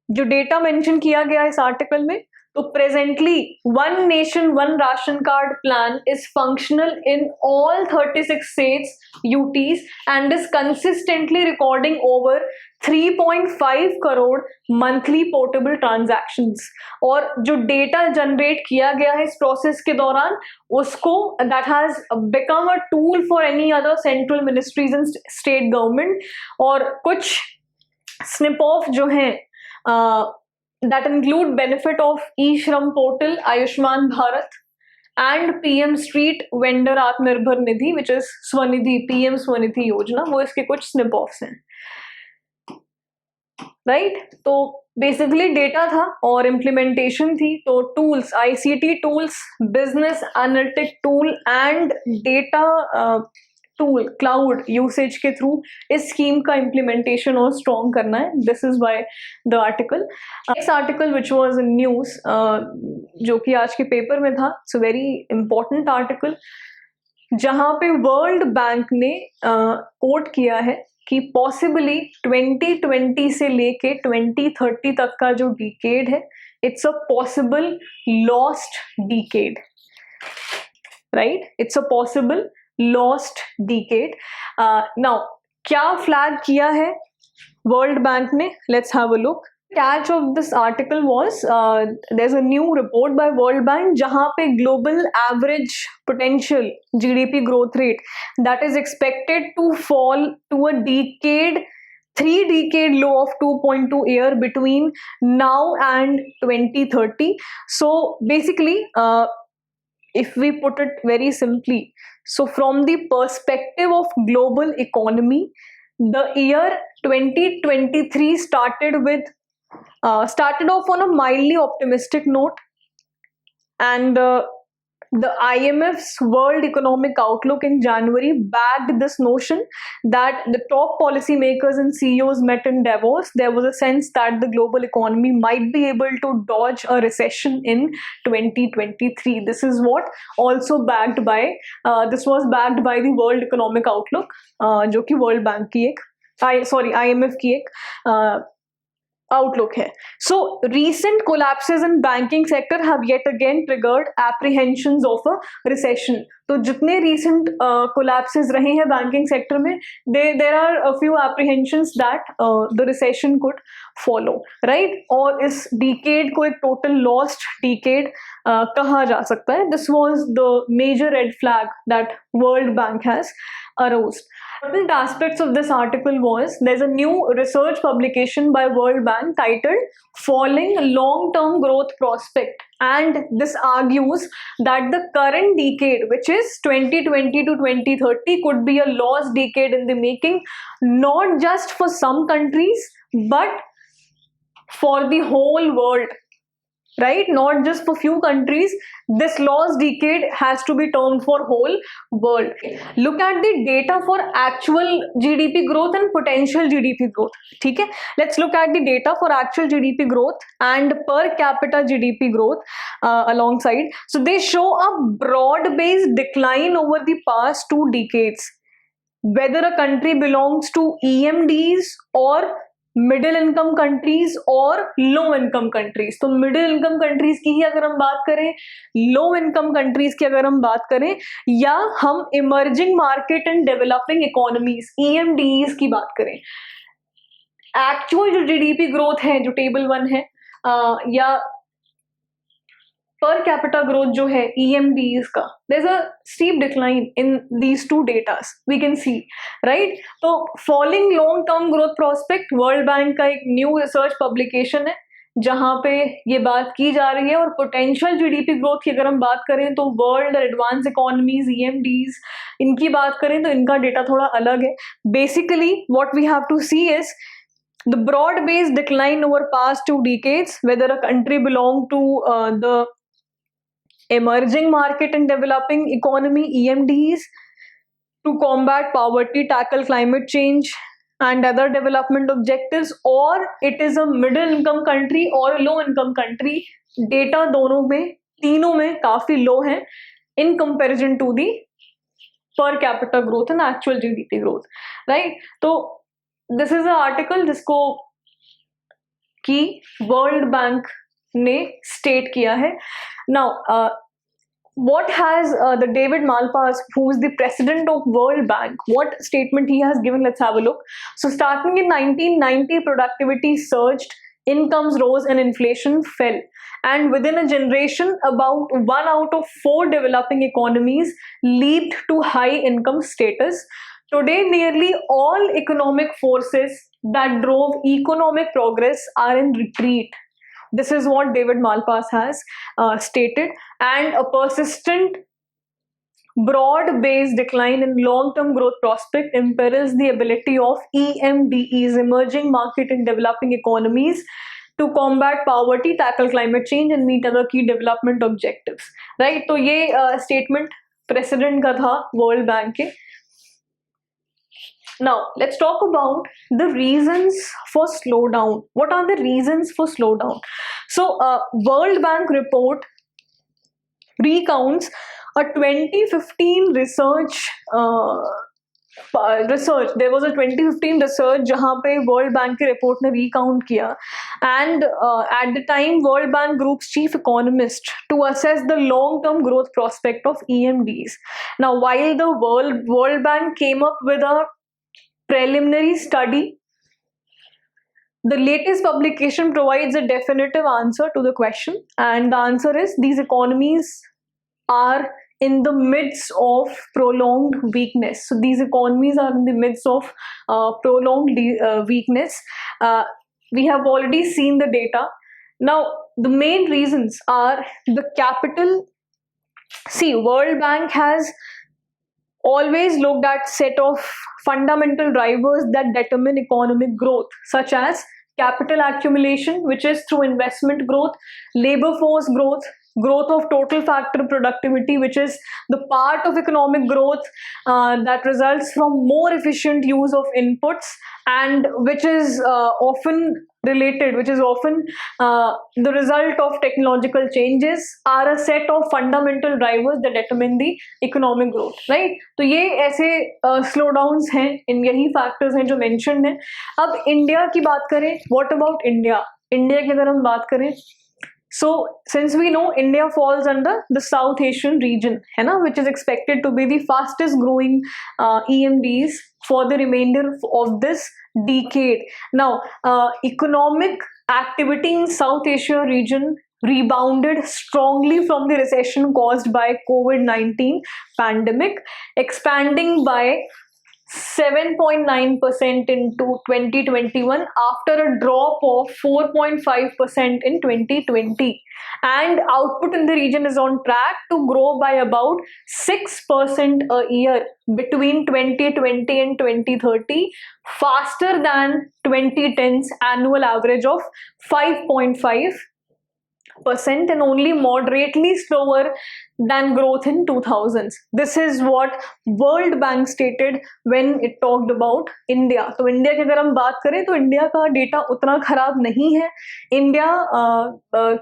जो डेटा मेंशन किया गया इस आर्टिकल में, तो presently one nation one ration card plan is functional in all 36 states UTs and is consistently recording over 3.5 crore monthly portable transactions. और जो डेटा जनरेट किया गया है इस प्रोसेस के दौरान, उसको that has become a tool for any other central ministries and state government. और कुछ स्निप ऑफ जो हैं that include benefit of E-Shram portal, Ayushman Bharat, and PM Street Vendor Atmanirbhar Nidhi, which is Swanidhi, PM Swanidhi योजना, वो इसके कुछ snip offs हैं, right? तो बेसिकली डेटा था और इम्प्लीमेंटेशन थी. तो tools, ICT tools, business analytic tool and data tool, cloud usage के थ्रू इस स्कीम का इम्प्लीमेंटेशन और स्ट्रॉन्ग करना है. This is by the article. Next article which was in news, जो कि आज के पेपर में था, it's a very important article, जहां पे वर्ल्ड बैंक ने कोट किया है कि पॉसिबली 2020 से लेके 2030 तक का जो डिकेड है, it's a possible lost decade, right? It's a possible lost decade. Now क्या फ्लैग किया है वर्ल्ड बैंक ने? Let's have a look. Catch of this article was there's a new report by World Bank जहां पे global average potential GDP growth rate that is expected to fall to a decade, 3-decade low of 2.2 year between now and 2030. So basically, if we put it very simply, so from the perspective of global economy, the year 2023 started off on a mildly optimistic note, and the IMF's World Economic Outlook in January backed this notion that the top policymakers and CEOs met in Davos. There was a sense that the global economy might be able to dodge a recession in 2023. This is what also backed by, this was backed by the World Economic Outlook, जो कि World Bank की एक, IMF की एक outlook है. So recent collapses in banking sector have yet again triggered apprehensions of a recession. तो जितने recent collapses रहे हैं banking sector में, there are a few apprehensions that the recession could follow, right? और इस decade को एक total lost decade कहा जा सकता है. This was the major red flag that World Bank has aroused. Important aspects of this article was there's a new research publication by World Bank titled Falling Long-Term Growth Prospect, and this argues that the current decade, which is 2020 to 2030, could be a lost decade in the making, not just for some countries but for the whole world. Right? Not just for few countries. This lost decade has to be termed for whole world. Look at the data for actual GDP growth and potential GDP growth. ठीक है? Let's look at the data for actual GDP growth and per capita GDP growth alongside. So they show a broad-based decline over the past 2 decades. Whether a country belongs to EMDs or middle income countries और low income countries. तो middle income countries की ही अगर हम बात करें, low income countries की अगर हम बात करें, या हम emerging market and developing economies EMDs की बात करें, एक्चुअल जो जीडीपी ग्रोथ है जो टेबल 1 है, या per capita growth जो है EMDs का, there's a steep decline in these two datas we can see, right? तो falling long term growth prospect World Bank का एक new research publication है जहाँ पे ये बात की जा रही है. और पोटेंशियल जीडीपी ग्रोथ की अगर हम बात करें तो वर्ल्ड एडवांस इकोनॉमीज EMDs इनकी बात करें तो इनका डेटा थोड़ा अलग है. Basically what we have to see is the broad-based decline over past 2 decades, whether a country belong to the emerging market and developing economy EMDs, to combat poverty, tackle climate change and other development objectives, or it is a middle income country or low income country. Data दोनों में, तीनों में काफी low है in comparison to the per capita growth and actual GDP growth, right? तो this is an article जिसको कि World Bank ने state किया है. Now, what has the David Malpass, who is the president of World Bank, what statement he has given? Let's have a look. So starting in 1990, productivity surged, incomes rose and inflation fell. And within a generation, about 1 out of 4 developing economies leaped to high income status. Today, nearly all economic forces that drove economic progress are in retreat. This is what David Malpass has stated. And a persistent broad-based decline in long-term growth prospect imperils the ability of EMDs, emerging market and developing economies, to combat poverty, tackle climate change and meet other key development objectives. Right? तो ये statement president का था World Bank के. Now, let's talk about the reasons for slowdown. What are the reasons for slowdown? So, World Bank report recounts a 2015 research. There was a 2015 research जहाँ पे World Bank की report ने recount किया, and at the time World Bank Group's chief economist to assess the long-term growth prospect of EMDs. Now, while the World Bank came up with a preliminary study, the latest publication provides a definitive answer to the question, and the answer is these economies are in the midst of prolonged weakness. So these economies are in the midst of prolonged weakness. We have already seen the data. Now, the main reasons are the capital. See, World Bank has always looked at set of fundamental drivers that determine economic growth, such as capital accumulation, which is through investment growth, labor force growth, growth of total factor productivity, which is the part of economic growth that results from more efficient use of inputs, and which is often related, which is often the result of technological changes, are a set of fundamental drivers that determine the economic growth, right? तो ये ऐसे slowdowns हैं, इन यही factors हैं जो mentioned हैं. अब India की बात करें, what about इंडिया? इंडिया की अगर हम बात करें, so since we know India falls under the South Asian region, है ना, which is expected to be the fastest growing EMDs for the remainder of this decade. Now, economic activity in South Asia region rebounded strongly from the recession caused by COVID-19 pandemic, expanding by 7.9% into 2021 after a drop of 4.5% in 2020, and output in the region is on track to grow by about 6% a year between 2020 and 2030, faster than 2010's annual average of 5.5% and only moderately slower than growth in 2000s. This is what World Bank stated when it talked about India. तो India की अगर हम बात करें तो India का data उतना खराब नहीं है. इंडिया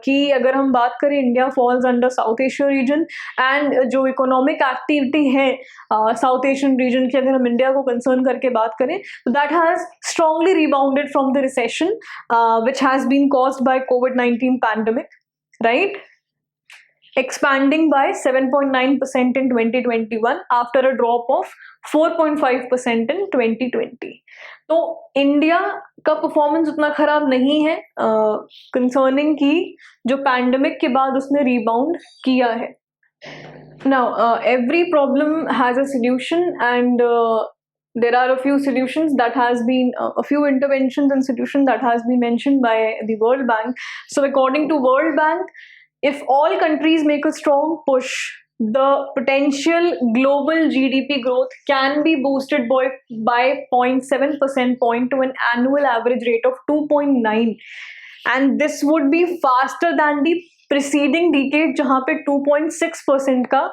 की अगर हम बात करें, India falls under south Asia region, and जो इकोनॉमिक एक्टिविटी है साउथ एशियन रीजन की, अगर हम इंडिया को कंसर्न करके बात करें, तो that has strongly rebounded from the recession which has been caused by COVID-19 pandemic, right? Expanding by 7.9% in 2021 after a drop of 4.5% in 2020. तो इंडिया का परफॉर्मेंस उतना खराब नहीं है कंसर्निंग की जो पैंडमिक के बाद उसने रिबाउंड किया है. Now, every problem has a solution, and there are a few solutions that has been a few interventions and solutions that has been mentioned by the World Bank. So according to World Bank, if all countries make a strong push, the potential global GDP growth can be boosted by 0.7 percentage point to an annual average rate of 2.9, and this would be faster than the preceding decade जहाँ पे 2.6% का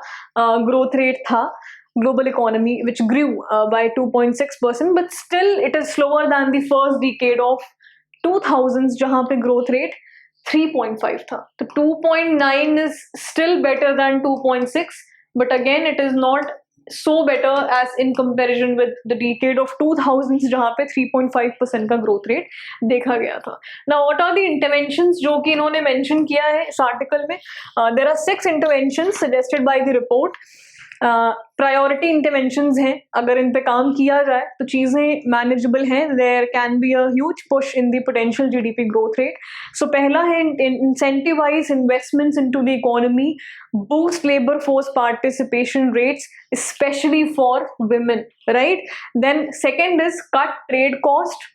growth rate था global economy, which grew by 2.6%, but still it is slower than the first decade of 2000s जहाँ पे growth rate 3.5 था. तो 2.9 is still better than 2.6, but again it is not so better as in comparison with the decade of 2000s जहाँ पे 3.5% का growth rate देखा गया था. Now, what are the interventions जो कि इन्होंने mention किया है इस article में? There are 6 interventions suggested by the report. Priority interventions हैं, अगर इन पे काम किया जाए तो चीज़ें मैनेजेबल हैं. There can be a huge push in the potential GDP growth rate. So पहला है incentivise investments into the economy, boost labour force participation rates specially for women, right? Then second is cut trade cost,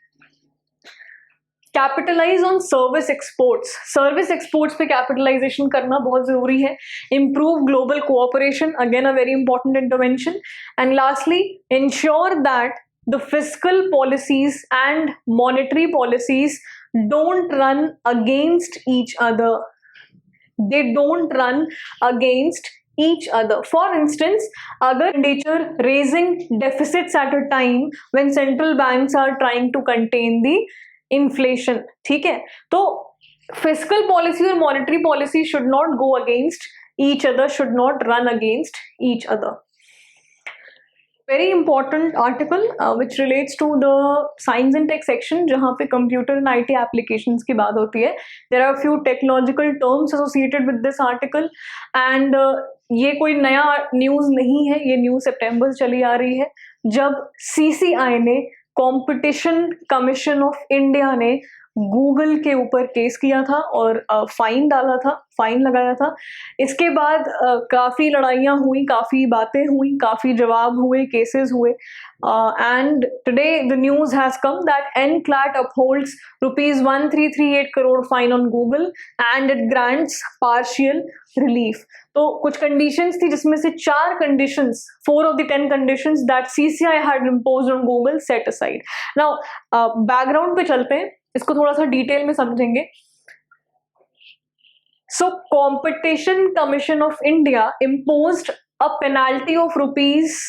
capitalise on service exports. Service exports पे capitalisation करना बहुत जरूरी है. Improve global cooperation, again a very important intervention. And lastly, ensure that the fiscal policies and monetary policies don't run against each other. They don't run against each other. For instance, अगर expenditure raising deficits at a time when central banks are trying to contain the inflation, ठीक है, तो fiscal policy और monetary policy should not go against each other, should not run against each other. Very important article which relates to the science and tech section जहाँ पे computer and IT applications की बात होती है. There are a few technological terms associated with this article, and ये कोई नया news नहीं है, ये न्यूज़ सितंबर से चली आ रही है जब CCI ने, कॉम्पिटिशन कमीशन ऑफ इंडिया ने, गूगल के ऊपर केस किया था और फाइन डाला था, फाइन लगाया था. इसके बाद काफ़ी लड़ाइयाँ हुई, काफ़ी बातें हुई, काफ़ी जवाब हुए, केसेस हुए, and today the news has come that NCLAT upholds ₹1338 crore fine on Google and it grants partial relief. तो कुछ कंडीशंस थी जिसमें से 4 conditions, 4 of the 10 conditions that CCI had imposed on Google set aside. Now, background पे चलते हैं, इसको थोड़ा सा डिटेल में समझेंगे. So Competition Commission of India imposed a penalty of rupees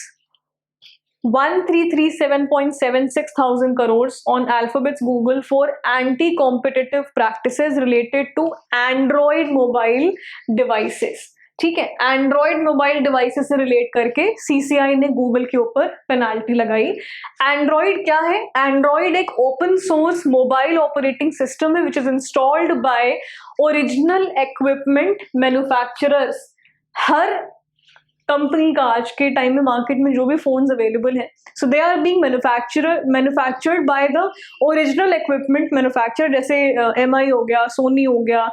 1337.76 thousand crores on Alphabet's Google for anti-competitive practices related to Android mobile devices. ठीक है, एंड्रॉयड मोबाइल डिवाइसेस से रिलेट करके सीसीआई ने गूगल के ऊपर पेनाल्टी लगाई. एंड्रॉयड क्या है? एंड्रॉयड एक open source mobile operating system है which is installed by original equipment manufacturers. हर कंपनी का आज के टाइम में मार्केट में जो भी फोन्स अवेलेबल हैं, so they are being manufactured by the original equipment manufacturer. जैसे MI हो गया, सोनी हो गया.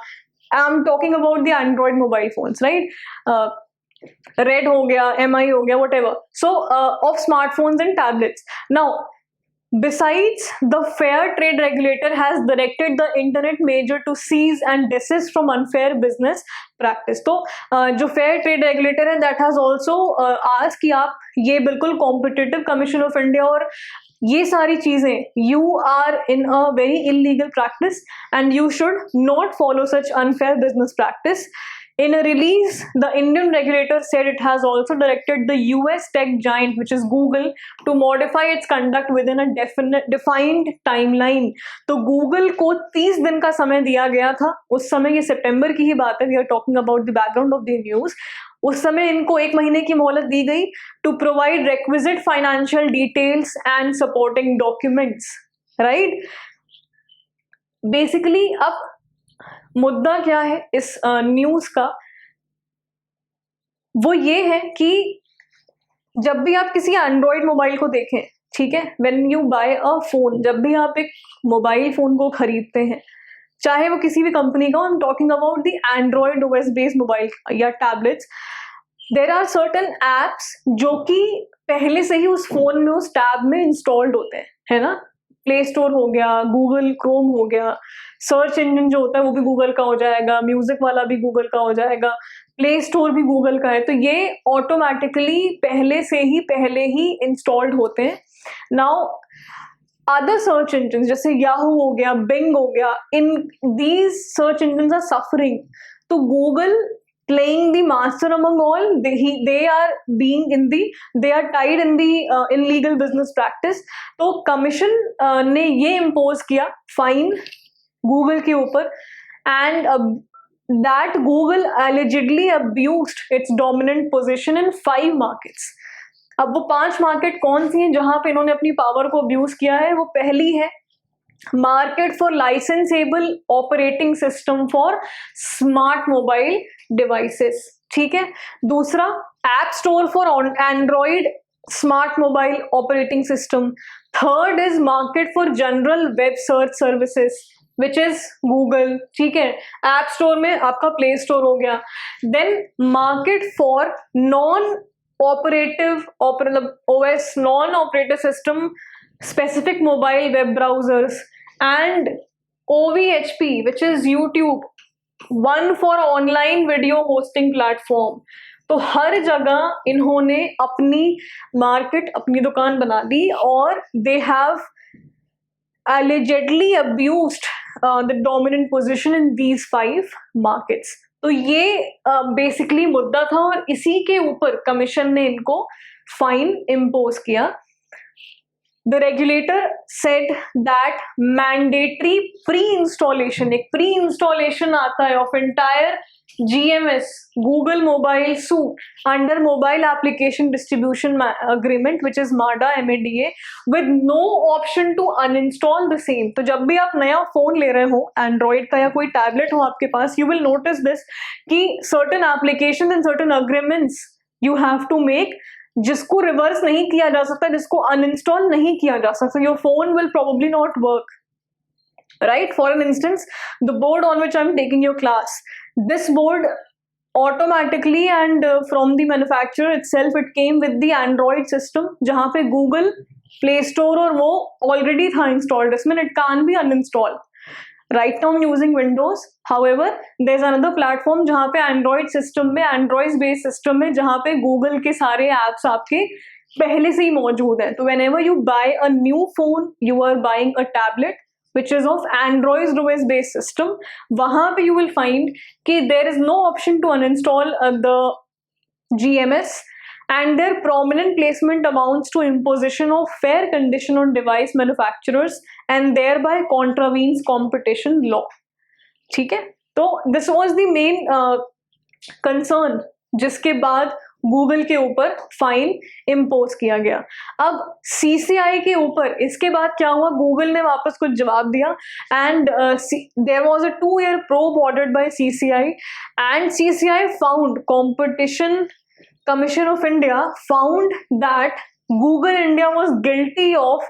I'm talking about the Android mobile phones, right? Red हो गया, MI हो गया, whatever. So of smartphones and tablets. Now, besides, the Fair Trade Regulator has directed the internet major to cease and desist from unfair business practice. तो जो Fair Trade Regulator है, that has also asked कि आप ये बिल्कुल Competitive Commission of India और ये सारी चीजें, you are in a very illegal practice and you should not follow such unfair business practice. In a release, the Indian regulator said it has also directed the US tech giant, which is Google, to modify its conduct within a defined timeline. तो Google को 30 दिन का समय दिया गया था. उस समय, ये सितंबर की ही बात है, we are talking about the background of the news. उस समय इनको 1 महीने की मोहलत दी गई to provide requisite financial details and supporting documents, right? Basically, अब मुद्दा क्या है इस न्यूज का? वो ये है कि जब भी आप किसी एंड्रॉयड मोबाइल को देखें, ठीक है, when you buy a phone, जब भी आप एक मोबाइल फोन को खरीदते हैं, चाहे वो किसी भी कंपनी का, I am talking about the Android OS based mobile या tablets, there are certain apps जो कि पहले से ही उस फोन में, उस टैब में इंस्टॉल्ड होते हैं, है ना. प्ले स्टोर हो गया, गूगल क्रोम हो गया, सर्च इंजन जो होता है वो भी गूगल का हो जाएगा, म्यूजिक वाला भी गूगल का हो जाएगा, प्ले स्टोर भी गूगल का है. तो ये ऑटोमेटिकली पहले ही इंस्टॉल्ड होते हैं. नाउ अदर सर्च इंजन जैसे याहू हो गया, बिंग हो गया, in these search engine are suffering. तो Google playing the master among all, they are tied in the illegal business practice. तो कमीशन ने ये इम्पोज किया फाइन गूगल के ऊपर, and that Google allegedly abused its dominant position in 5 markets. अब वो 5 market कौन सी हैं जहां पे इन्होंने अपनी पावर को अब्यूज किया है? वो पहली है market for licensable operating system for smart mobile devices, ठीक है. दूसरा, app store for Android smart mobile operating system. Third is market for general web search services which is Google, ठीक है. ऐप स्टोर में आपका प्ले स्टोर हो गया. Then market for non operative OS non operative system specific mobile web browsers, and OVHP, which is YouTube, one for online video hosting platform. तो हर जगह इन्होंने अपनी मार्केट, अपनी दुकान बना दी और they have allegedly abused the dominant position in these 5 markets. तो ये बेसिकली मुद्दा था और इसी के ऊपर कमीशन ने इनको फाइन इम्पोज किया. The regulator said that mandatory pre-installation, एक pre-installation आता है of entire GMS, Google Mobile Suite, under Mobile Application Distribution Agreement, which is MADA, MADA, with no option to uninstall the same. तो जब भी आप नया phone ले रहे हो, एंड्रॉइड का या कोई टैबलेट हो आपके पास, you will notice this कि certain applications and certain agreements you have to make, जिसको रिवर्स नहीं किया जा सकता, जिसको अनइंस्टॉल नहीं किया जा सकता. Your phone will probably not work, right. For an instance, the board on which I am taking your class, this board automatically and from the manufacturer itself it came with the Android system जहाँ पे Google Play Store और वो already था installed इसमें, it can't be uninstalled. Right now I'm using Windows. However, there's another platform जहाँ पे Android system में, Android based system में, जहाँ पे Google के सारे apps आपके पहले से ही मौजूद हैं. तो whenever you buy a new phone, you are buying a tablet which is of Android OS based system, वहाँ पे you will find कि there is no option to uninstall the GMS, and their prominent placement amounts to imposition of fair condition on device manufacturers and thereby contravenes competition law. ठीक है, तो this was the main concern जिसके बाद Google के ऊपर fine impose किया गया. अब CCI के ऊपर इसके बाद क्या हुआ, गूगल ने वापस कुछ जवाब दिया and there was a 2-year probe ordered by CCI and CCI found Competition Commission of India found that Google India was guilty of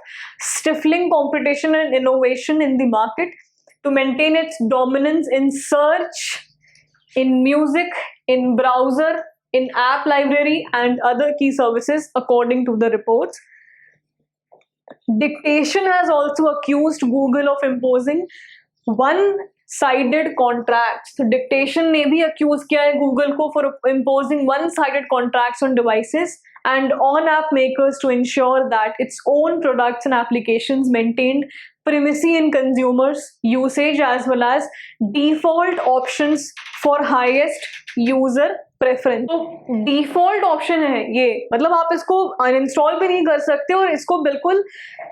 stifling competition and innovation in the market to maintain its dominance in search, in music, in browser, in app library and other key services, according to the reports. Dictation has also accused Google of imposing one-sided contracts. So Dictation ने भी accuse किया है Google को for imposing one-sided contracts on devices and on app makers to ensure that its own products and applications maintained primacy in consumers' usage as well as default options for highest user preference. तो default option है ये, मतलब आप इसको uninstall भी नहीं कर सकते और इसको बिल्कुल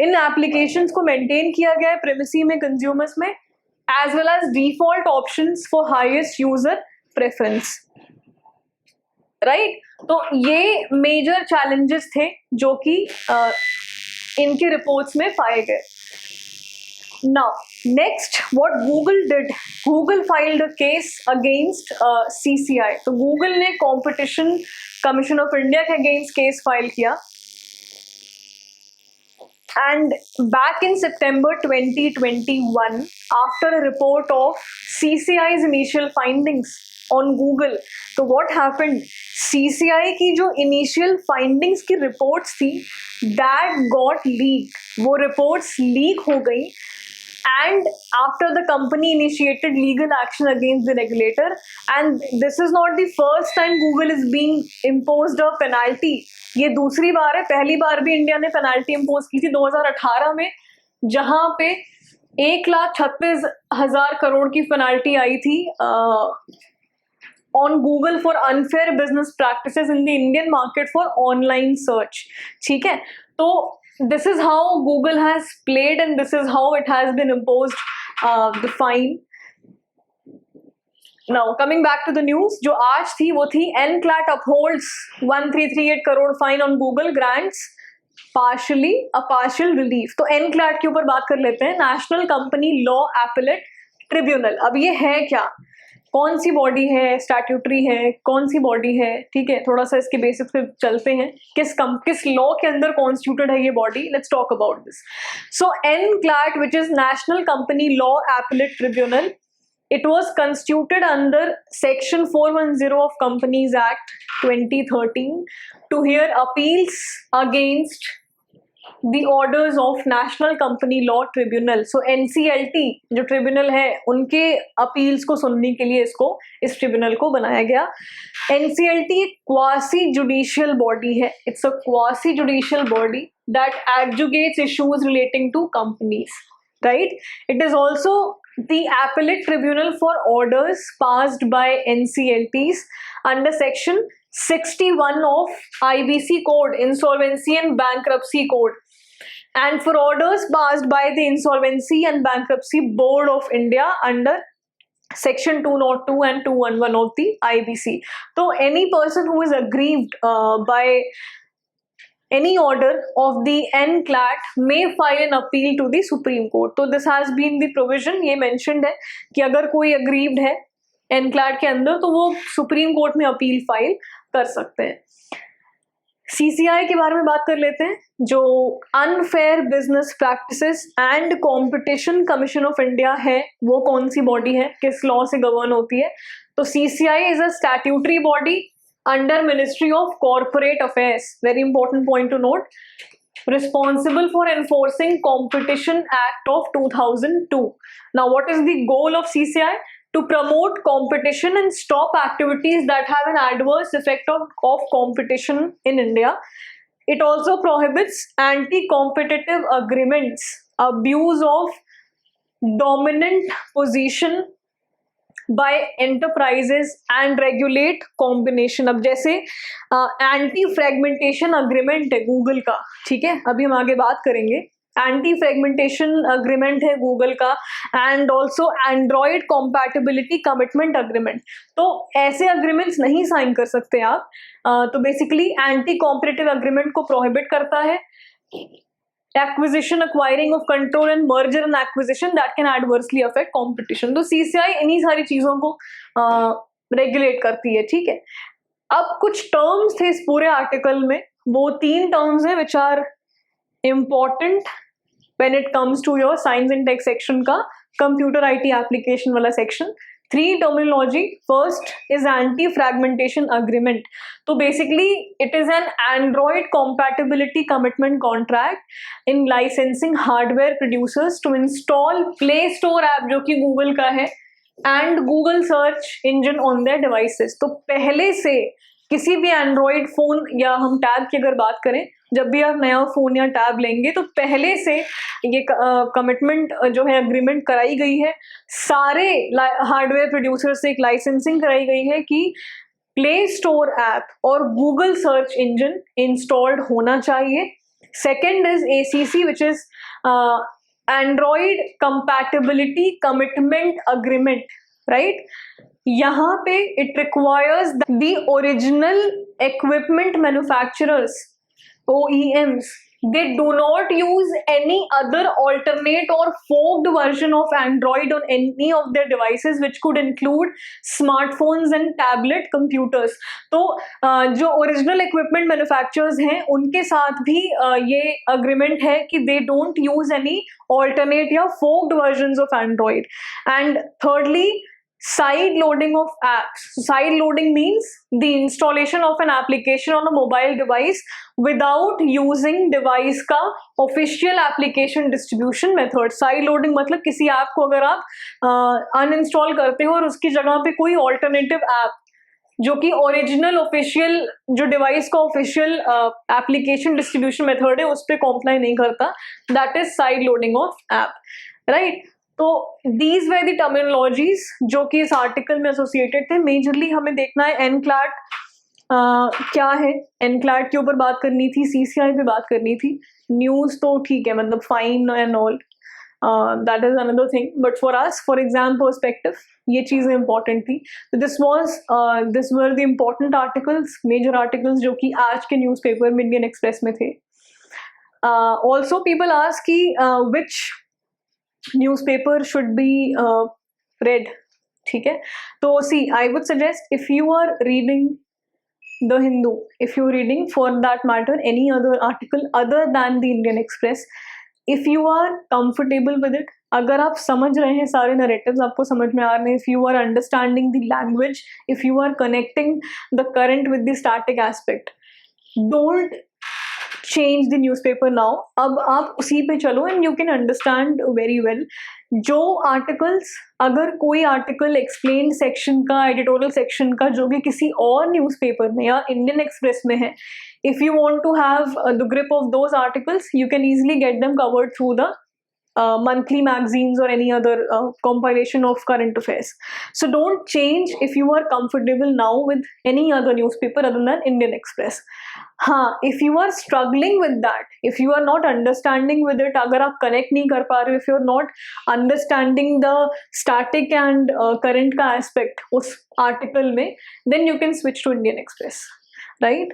इन applications को maintain किया गया है primacy में, consumers में, as well as default options for highest user preference. Right? तो ये मेजर चैलेंजेस थे जो कि इनके रिपोर्ट्स में पाए गए. Now, next, what Google did, Google filed a case against CCI. तो Google ने Competition Commission of India के against case file किया. And back in September 2021, after a report of CCI's initial findings on Google, तो what happened? CCI की जो initial findings की reports थी, that got leaked. वो reports leak हो गई. And after the company initiated legal action against the regulator, and this is not the first time Google is being imposed a penalty. ये दूसरी बार है, पहली बार भी इंडिया ने पेनाल्टी इम्पोज की थी 2018 में, जहां पे 1,36,000 करोड़ की पेनाल्टी आई थी on Google for unfair business practices in the Indian market for online search. ठीक है, तो this is how Google has played and this is how it has been imposed the fine. Now coming back to the news, जो आज थी वो थी NCLAT upholds 1338 crore fine on Google, grants partially a partial relief. तो NCLAT के ऊपर बात कर लेते हैं, National Company Law Appellate Tribunal. अब ये है क्या, कौन सी बॉडी है, स्टैट्यूटरी है, कौन सी बॉडी है, ठीक है, थोड़ा सा इसके बेसिक्स पे चलते हैं, किस लॉ के अंदर कॉन्स्टिट्यूटेड है ये body. Let's talk about this. So NCLAT, which is national company law appellate tribunal, it was constituted under section 410 of Companies Act 2013 to hear appeals against the orders of National Company Law Tribunal. So NCLT जो tribunal है उनके appeals को सुनने के लिए इस tribunal को बनाया गया. NCLT एक क्वासी जुडिशियल बॉडी है. It's a quasi judicial body that adjudicates issues relating to companies, right? It is also the appellate tribunal for orders passed by NCLTs under section 61 of IBC code, Insolvency and Bankruptcy Code, and for orders passed by the Insolvency and Bankruptcy Board of India under section 202 and 211 of the IBC. So any person who is aggrieved by any order of the NCLAT may file an appeal to the Supreme Court. तो this has been the provision, ये mentioned है कि अगर कोई aggrieved है NCLAT के अंदर तो वो सुप्रीम कोर्ट में अपील फाइल कर सकते हैं. CCI के बारे में बात कर लेते हैं, जो unfair business practices and competition commission of India है, वो कौन सी बॉडी है, किस लॉ से गवर्न होती है. तो CCI is a statutory body under Ministry of Corporate Affairs. Very important point to note. Responsible for enforcing Competition Act of 2002. Now, what is the goal of CCI? To promote competition and stop activities that have an adverse effect of competition in India. It also prohibits anti-competitive agreements, abuse of dominant position by enterprises and regulate combination. अब जैसे anti fragmentation agreement है Google का, ठीक है, अभी हम आगे बात करेंगे, एंटी फ्रेगमेंटेशन अग्रीमेंट है गूगल का, and also Android compatibility commitment agreement. तो ऐसे अग्रीमेंट्स नहीं साइन कर सकते आप। तो बेसिकली एंटी कॉम्पिटिटिव अग्रीमेंट को प्रोहिबिट करता है, acquisition, acquiring of control and merger and acquisition that can adversely affect competition। तो CCI इन्हीं सारी चीजों को रेगुलेट करती है, ठीक है। अब कुछ टर्म्स थे इस पूरे आर्टिकल में, वो 3 टर्म्स हैं which are important when it comes to your science and tech section का कंप्यूटर IT एप्लीकेशन वाला section. 3 terminology. First is anti-fragmentation agreement. So basically it is an Android compatibility commitment contract in licensing hardware producers to install Play Store app जो कि Google का है and Google search engine on their devices। तो पहले से किसी भी Android phone या हम टैब की अगर बात करें, जब भी आप नया फोन या टैब लेंगे तो पहले से ये कमिटमेंट जो है अग्रीमेंट कराई गई है, सारे हार्डवेयर प्रोड्यूसर से एक लाइसेंसिंग कराई गई है कि प्ले स्टोर ऐप और गूगल सर्च इंजन इंस्टॉल्ड होना चाहिए। Second is ACC which is Android compatibility commitment agreement, right. यहाँ पे it requires the original equipment manufacturers OEMs, they do not use any other alternate or forked version of Android on any of their devices, which could include smartphones and tablet computers। तो जो original equipment manufacturers हैं उनके साथ भी ये agreement है कि they don't use any alternate या forked versions of Android। And thirdly, side loading of apps. Side loading means the installation of an application on a mobile device without using device का official application distribution method। Side loading मतलब किसी app को अगर आप uninstall करते हो और उसकी जगह पे कोई alternative ऐप जो कि ओरिजिनल ऑफिशियल जो डिवाइस का ऑफिशियल एप्लीकेशन डिस्ट्रीब्यूशन मेथड है उस पर कॉम्प्लाई नहीं करता, that is side loading of app, right. तो दीज वे द टर्मिनोलॉजीज जो कि इस आर्टिकल में एसोसिएटेड थे। मेजरली हमें देखना है एनक्लैट क्या है, एनक्लैट के ऊपर बात करनी थी, CCI पे बात करनी थी, न्यूज़ तो ठीक है मतलब fine and all, that is another thing, but for us for exam perspective ये चीज़ें इंपॉर्टेंट थी। This were the important articles, major articles जो कि आज के न्यूज़पेपर में इंडियन एक्सप्रेस में थे। ऑल्सो पीपल आस्क कि विच newspaper should be read, ठीक है। तो see, I would suggest if you are reading The Hindu, if you're reading for that matter any other article other than the Indian Express, if you are comfortable with it, अगर आप समझ रहे हैं सारे narratives आपको समझ में आ रहे हैं, if you are understanding the language, if you are connecting the current with the static aspect, don't change the newspaper now। अब आप उसी पे चलो and you can understand very well। जो आर्टिकल्स, अगर कोई आर्टिकल एक्सप्लेन सेक्शन का, editorial section का जो कि किसी और न्यूज़पेपर में या इंडियन एक्सप्रेस में है, if you want to have the grip of those articles, you can easily get them covered through the monthly magazines or any other compilation of current affairs। So don't change if you are comfortable now with any other newspaper other than Indian Express। हाँ, if you are struggling with that, if you are not understanding with it, अगर आप connect नहीं कर पा रहे हो, if you are not understanding the static and current का aspect उस article में, then you can switch to Indian Express, right?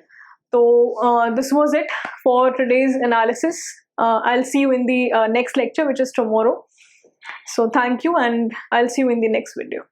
So this was it for today's analysis। I'll see you in the next lecture, which is tomorrow। So thank you, and I'll see you in the next video।